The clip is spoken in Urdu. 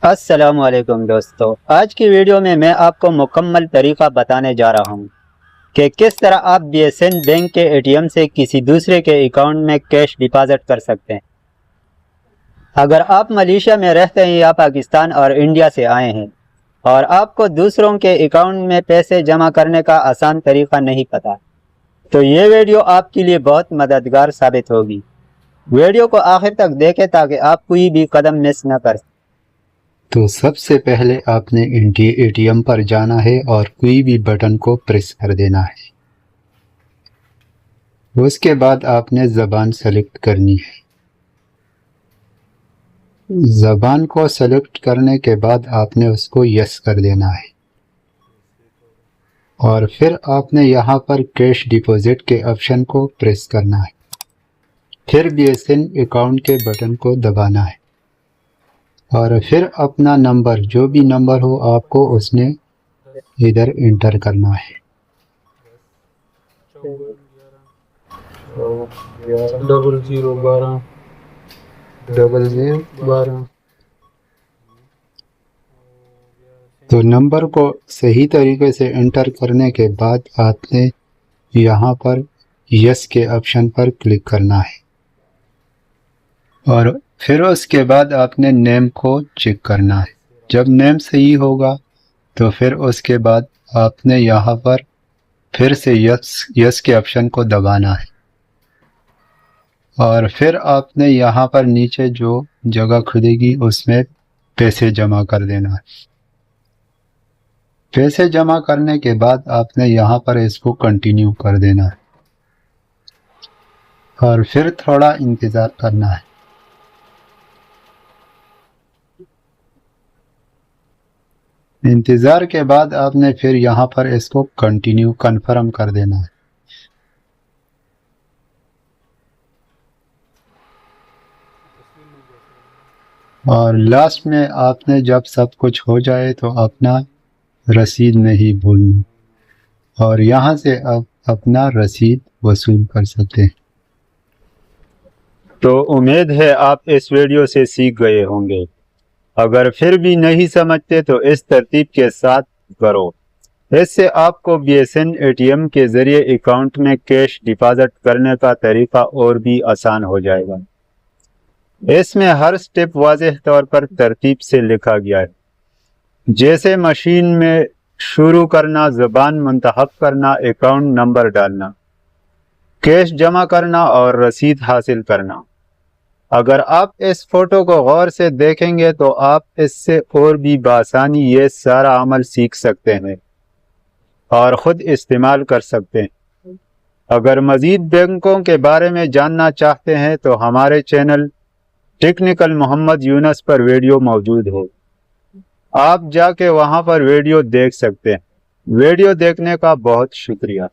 السلام علیکم دوستو، آج کی ویڈیو میں آپ کو مکمل طریقہ بتانے جا رہا ہوں کہ کس طرح آپ بی ایس این بینک کے اے ٹی ایم سے کسی دوسرے کے اکاؤنٹ میں کیش ڈپازٹ کر سکتے ہیں۔ اگر آپ ملیشیا میں رہتے ہیں یا پاکستان اور انڈیا سے آئے ہیں اور آپ کو دوسروں کے اکاؤنٹ میں پیسے جمع کرنے کا آسان طریقہ نہیں پتا، تو یہ ویڈیو آپ کے لیے بہت مددگار ثابت ہوگی۔ ویڈیو کو آخر تک دیکھیں تاکہ آپ کوئی بھی قدم مس نہ کر سکیں۔ تو سب سے پہلے آپ نے اے ٹی ایم پر جانا ہے اور کوئی بھی بٹن کو پریس کر دینا ہے۔ اس کے بعد آپ نے زبان سلیکٹ کرنی ہے۔ زبان کو سلیکٹ کرنے کے بعد آپ نے اس کو یس کر دینا ہے، اور پھر آپ نے یہاں پر کیش ڈپوزٹ کے آپشن کو پریس کرنا ہے، پھر بی ایس این اکاؤنٹ کے بٹن کو دبانا ہے، اور پھر اپنا نمبر جو بھی نمبر ہو آپ کو اس نے ادھر انٹر کرنا ہے۔ 0012 تو نمبر کو صحیح طریقے سے انٹر کرنے کے بعد آپ نے یہاں پر یس کے آپشن پر کلک کرنا ہے، اور پھر اس کے بعد آپ نے نیم کو چیک کرنا ہے۔ جب نیم صحیح ہوگا تو پھر اس کے بعد آپ نے یہاں پر پھر سے یس کے آپشن کو دبانا ہے، اور پھر آپ نے یہاں پر نیچے جو جگہ کھلے گی اس میں پیسے جمع کر دینا ہے۔ پیسے جمع کرنے کے بعد آپ نے یہاں پر اس کو کنٹینیو کر دینا ہے، اور پھر تھوڑا انتظار کرنا ہے۔ انتظار کے بعد آپ نے پھر یہاں پر اس کو کنفرم کر دینا ہے۔ اور لاسٹ میں آپ نے جب سب کچھ ہو جائے تو اپنا رسید نہیں بھولنا، اور یہاں سے آپ اپنا رسید وصول کر سکتے ہیں۔ تو امید ہے آپ اس ویڈیو سے سیکھ گئے ہوں گے۔ اگر پھر بھی نہیں سمجھتے تو اس ترتیب کے ساتھ کرو۔ اس سے آپ کو B S N A T M کے ذریعے اکاؤنٹ میں کیش ڈپازٹ کرنے کا طریقہ اور بھی آسان ہو جائے گا۔ اس میں ہر سٹیپ واضح طور پر ترتیب سے لکھا گیا ہے، جیسے مشین میں شروع کرنا، زبان منتخب کرنا، اکاؤنٹ نمبر ڈالنا، کیش جمع کرنا اور رسید حاصل کرنا۔ اگر آپ اس فوٹو کو غور سے دیکھیں گے تو آپ اس سے اور بھی بآسانی یہ سارا عمل سیکھ سکتے ہیں اور خود استعمال کر سکتے ہیں۔ اگر مزید بینکوں کے بارے میں جاننا چاہتے ہیں تو ہمارے چینل ٹیکنیکل محمد یونس پر ویڈیو موجود ہو، آپ جا کے وہاں پر ویڈیو دیکھ سکتے ہیں۔ ویڈیو دیکھنے کا بہت شکریہ۔